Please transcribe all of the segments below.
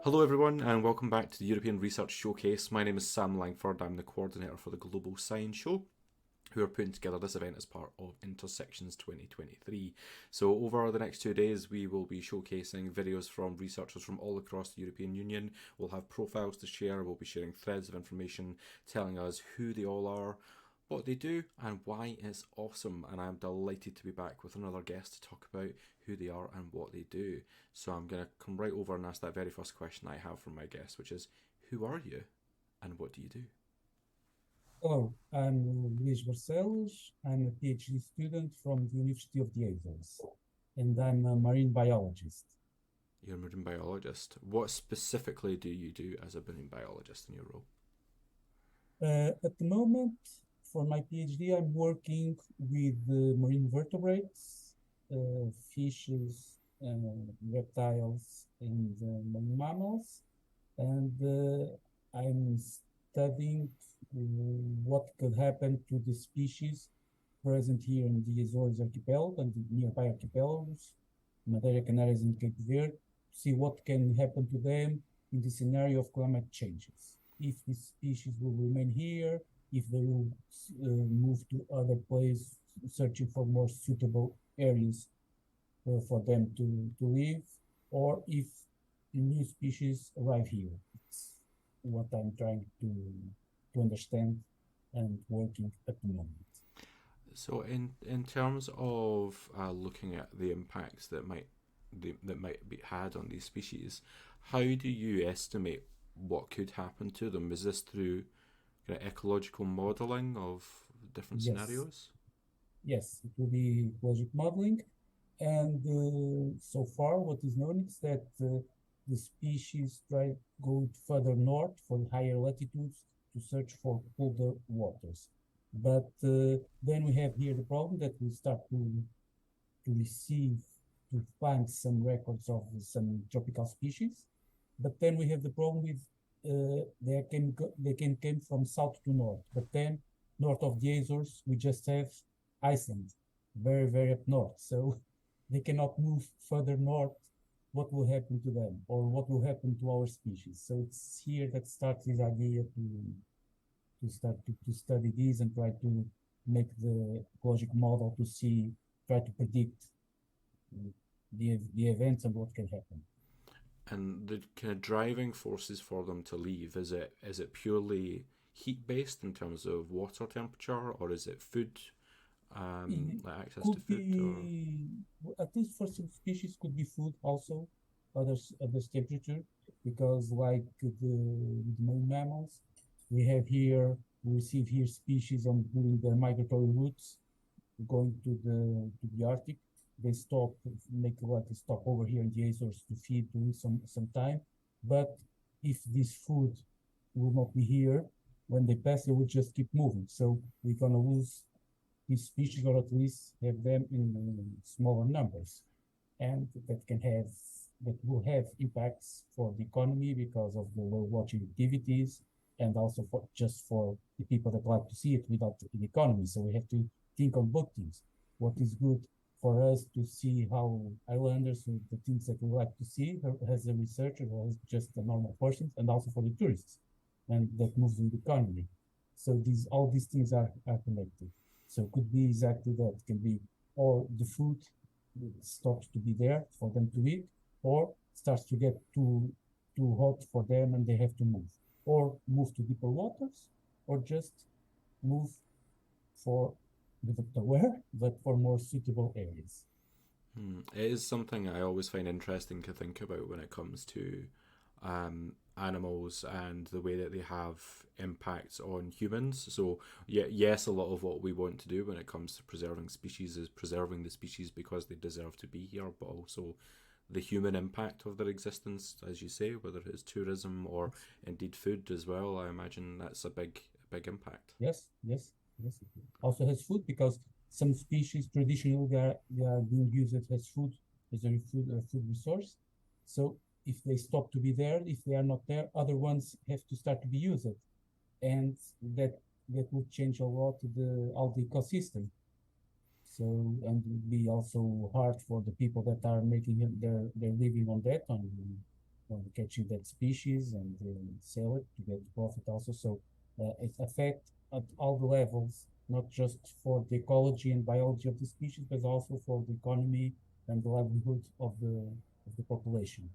Hello, everyone, and welcome back to the European Research Showcase. My name is Sam Langford. I'm the coordinator for the Global Science Show, who are putting together this event as part of Intersections 2023. So, over the next 2 days, we will be showcasing videos from researchers from all across the European Union. We'll have profiles to share, we'll be sharing threads of information telling us who they all are, what they do, and why it's awesome. And I'm delighted to be back with another guest to talk about who they are and what they do. So I'm going to come right over and ask that very first question I have from my guest, which is, who are you and what do you do? Hello, I'm Luís Barcelos. I'm a PhD student from the University of the Azores, and I'm a marine biologist. You're a marine biologist. What specifically do you do as a marine biologist in your role? At the moment, for my PhD, I'm working with marine vertebrates, fishes, reptiles, and marine mammals, and I'm studying what could happen to the species present here in the Azores archipelago and the nearby archipelagos, Madeira, Canaries, and Cape Verde, see what can happen to them in the scenario of climate changes. If these species will remain here, if they will move to other places, searching for more suitable areas for them to live, or if new species arrive here. It's what I'm trying to understand and working at the moment. So, in terms of looking at the impacts that might be had on these species, how do you estimate what could happen to them? Is this through kind of ecological modelling of different Yes, scenarios? yes, it will be logic modeling. And so far, what is known is that the species try go further north for higher latitudes to search for colder waters. But then we have here the problem that we start to receive, to find some records of some tropical species. But then we have the problem with they can come from south to north. But then north of the Azores, we just have Iceland, very, very up north. So they cannot move further north. What will happen to them, or what will happen to our species? So it's here that starts this idea to study these and try to make the logic model to see, try to predict the events and what can happen. And the kind of driving forces for them to leave, is it purely heat based in terms of water temperature, or is it food, It like access to could food, or be, at least for some species, could be food also, others temperature, because like the marine mammals, we have here, we receive here species on during their migratory routes, going to the Arctic. They stop, make like a stop over here in the Azores to feed during some time. But if this food will not be here, when they pass, they will just keep moving. So we're gonna lose these species, or at least have them in smaller numbers, and that will have impacts for the economy because of the whale watching activities, and also for just for the people that like to see it without the economy. So we have to think on both things. What is good for us to see how islanders, the things that we like to see as a researcher or as just a normal person, and also for the tourists, and that moves in the economy. So all these things are connected. So it could be exactly that. It can be or the food stops to be there for them to eat, or starts to get too hot for them and they have to move, or move to deeper waters, or just move for the where, but for more suitable areas. It is something I always find interesting to think about when it comes to animals and the way that they have impacts on humans. So, yeah, yes, a lot of what we want to do when it comes to preserving species is preserving the species because they deserve to be here, but also the human impact of their existence, as you say, whether it's tourism or indeed food as well. I imagine that's a big impact. Yes, yes, yes. It also has food because some species traditionally they are being used as food, as a food resource. So if they stop to be there, if they are not there, other ones have to start to be used, and that would change a lot the all the ecosystem. So, and it would be also hard for the people that are making their living on that. On on catching that species and sell it to get profit also. So it affects at all the levels, not just for the ecology and biology of the species, but also for the economy and the livelihood of the population.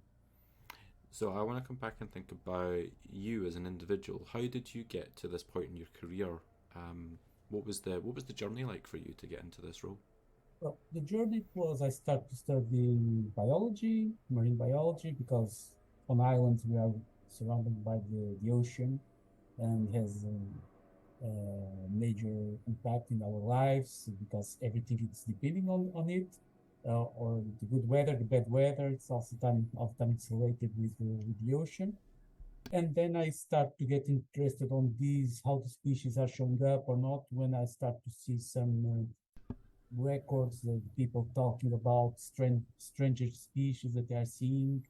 So I want to come back and think about you as an individual. How did you get to this point in your career? Um, what was the journey like for you to get into this role? Well, the journey was I started to study biology, marine biology, because on islands we are surrounded by the ocean and has major impact in our lives because everything is depending on it, or the good weather, the bad weather. It's also often it's related with the ocean. And then I start to get interested on these, how the species are showing up or not, when I start to see some records of people talking about stranger species that they are seeing.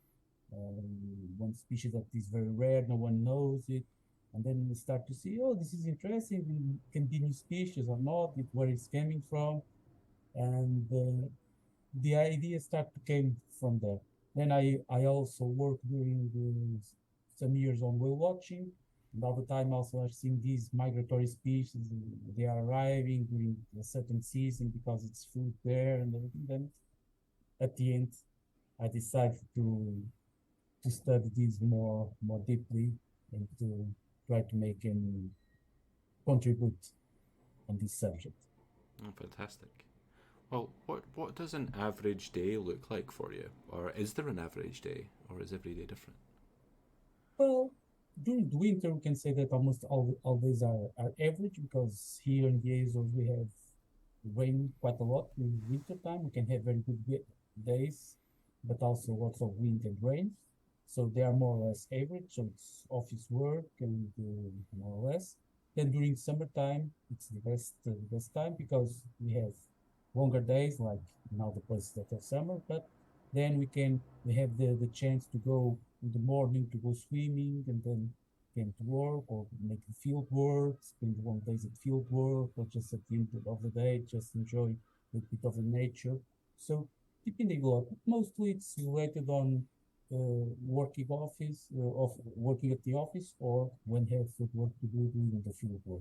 One species that is very rare, no one knows it. And then we start to see, oh, this is interesting. It can be new species or not, where it's coming from. And the idea start to came from there. Then I also worked during some years on whale watching. And all the time also I've seen these migratory species. They are arriving during a certain season because it's food there and everything. Then at the end, I decided to study this more deeply and to try to make and contribute on this subject. Oh, fantastic. Well, what does an average day look like for you? Or is there an average day? Or is every day different? Well, during the winter, we can say that almost all days are average because here in the Azores we have rain quite a lot in winter time. We can have very good days, but also lots of wind and rain. So they are more or less average. So it's office work and more or less. Then during summertime, it's the best time because we have longer days, like now the places that have summer. But then we have the chance to go in the morning to go swimming and then came to work or make the field work, spend long days at field work, or just at the end of the day, just enjoy a bit of the nature. So depending a lot, mostly it's related on of working at the office, or when have field work to do doing the field work.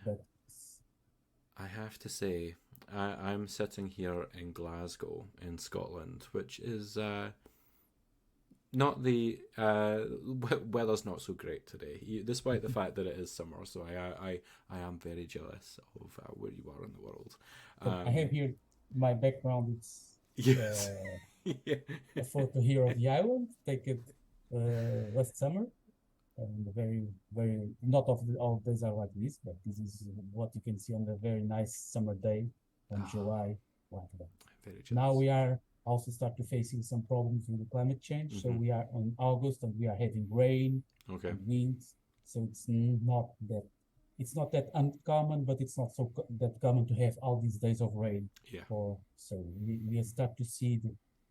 But I have to say, I'm sitting here in Glasgow, in Scotland, which is not the weather's not so great today, despite the fact that it is summer. So I am very jealous of where you are in the world. but I have Um, here my background. It's yes, uh, yeah. a photo here of the island, taken last summer. And very not all days are like this, but this is what you can see on a very nice summer day on Oh, July like that. very Now jealous. we are also start to facing some problems with the climate change. So Hmm. we are on August and we are having rain Okay. and winds. So it's not that uncommon, but it's not that common to have all these days of rain. Yeah. Or so we start to see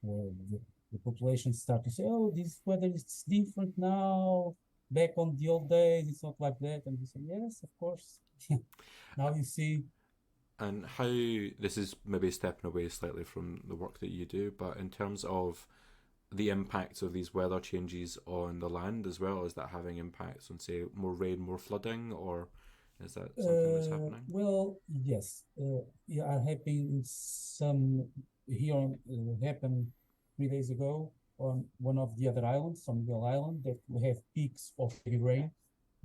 the population start to say, oh, this weather is different now. Back on the old days, it's not like that. And we say, yes, of course. Now you see, And how this is maybe stepping away slightly from the work that you do, but in terms of the impacts of these weather changes on the land as well, is that having impacts on, say, more rain, more flooding, or is that something that's happening? well, yes, yeah, are happening some here on happened 3 days ago on one of the other islands, San Miguel Island, that we have peaks of heavy rain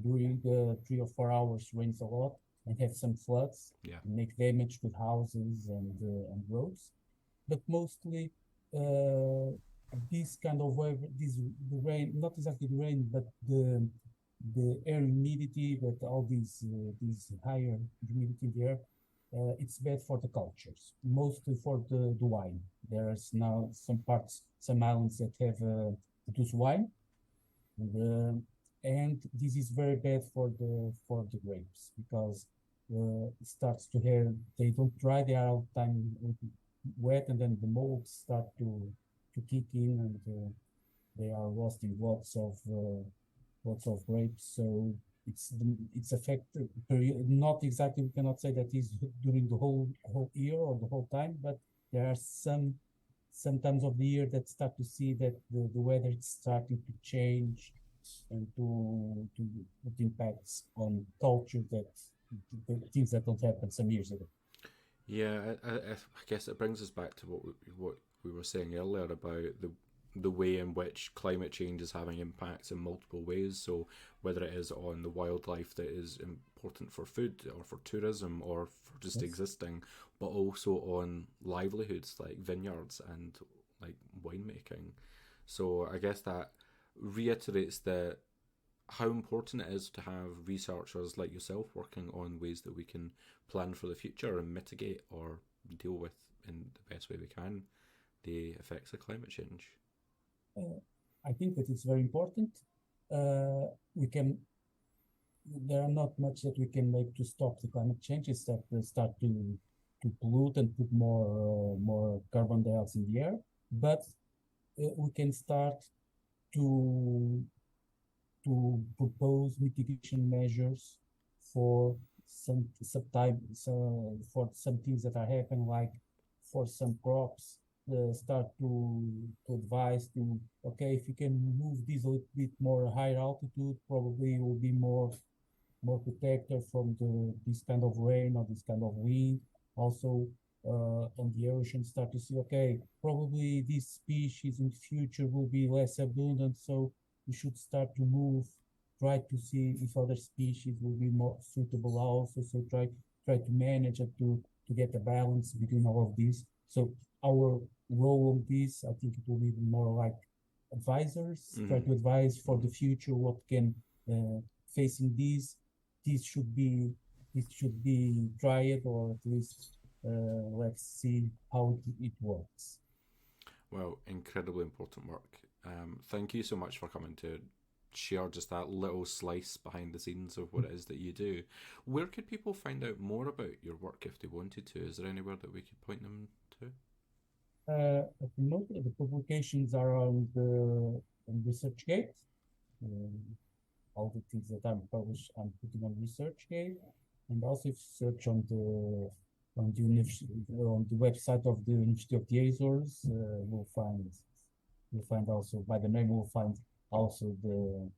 during 3 or 4 hours, rains a lot and have some floods, Yeah. make damage to houses and roads. But mostly uh, this kind of weather, this the rain, not exactly the rain, but the air humidity, but all these higher humidity in the air, it's bad for the cultures, mostly for the wine. There's now some parts, some islands that have produce wine, and, and this is very bad for the grapes because it starts to have they don't dry, they are all the time wet, and then the molds start to kick in, and they are roasting lots of grapes. So it's affected period, not exactly, we cannot say that is during the whole year or the whole time, but there are some sometimes of the year that start to see that the weather is starting to change and to put impacts on culture that the things that don't happen some years ago. Yeah, I guess it brings us back to what we were saying earlier about the way in which climate change is having impacts in multiple ways. So whether it is on the wildlife that is important for food or for tourism or for just Yes. existing, but also on livelihoods like vineyards and like winemaking. So I guess that reiterates that how important it is to have researchers like yourself working on ways that we can plan for the future and mitigate or deal with in the best way we can the effects of climate change. Uh, I think that it's very important. We can There are not much that we can make to stop the climate change. It's that they start to pollute and put more carbon dioxide in the air. But we can start to to propose mitigation measures for some time, so for some things that are happening, like for some crops, start to advise to, okay, if you can move this a little bit more higher altitude, probably it will be more protected from this kind of rain or this kind of wind. Also, on the ocean, start to see, okay, probably this species in the future will be less abundant, so we should start to move, try to see if other species will be more suitable also. So try to manage it to get a balance between all of these. So our role on this, I think it will be more like advisors, try Mm-hmm. to advise for Mm-hmm. the future what can facing these this should be this should be tried, or at least let's see how it works. Well, incredibly important work. Thank you so much for coming to share just that little slice behind the scenes of what it is that you do. Where could people find out more about your work if they wanted to? Is there anywhere that we could point them to? At the moment, the publications are on ResearchGate. Um, all the things that I'm putting on ResearchGate, and also if you search on the website of the University of the Azores, we'll find also by the name we'll find also the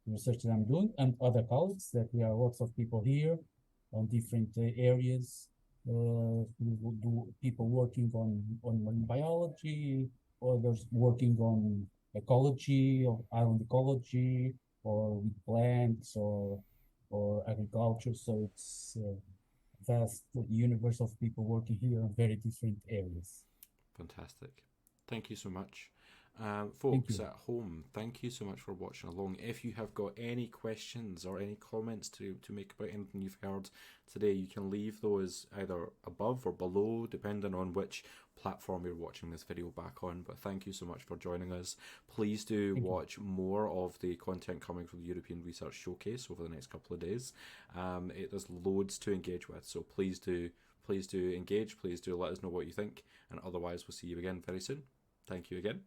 research that I'm doing and other colleagues that we are lots of people here on different areas. We will do people working on marine biology, others working on ecology or island ecology or with plants or agriculture. So it's a vast universe of people working here on very different areas. Fantastic. Thank you so much. Thank Folks you. at home, thank you so much for watching along. If you have got any questions or any comments to make about anything you've heard today, you can leave those either above or below, depending on which platform you're watching this video back on. But thank you so much for joining us. Please do Thank you. watch more of the content coming from the European Research Showcase over the next couple of days. There's loads to engage with, so please do engage. Please do let us know what you think, and otherwise we'll see you again very soon. Thank you again.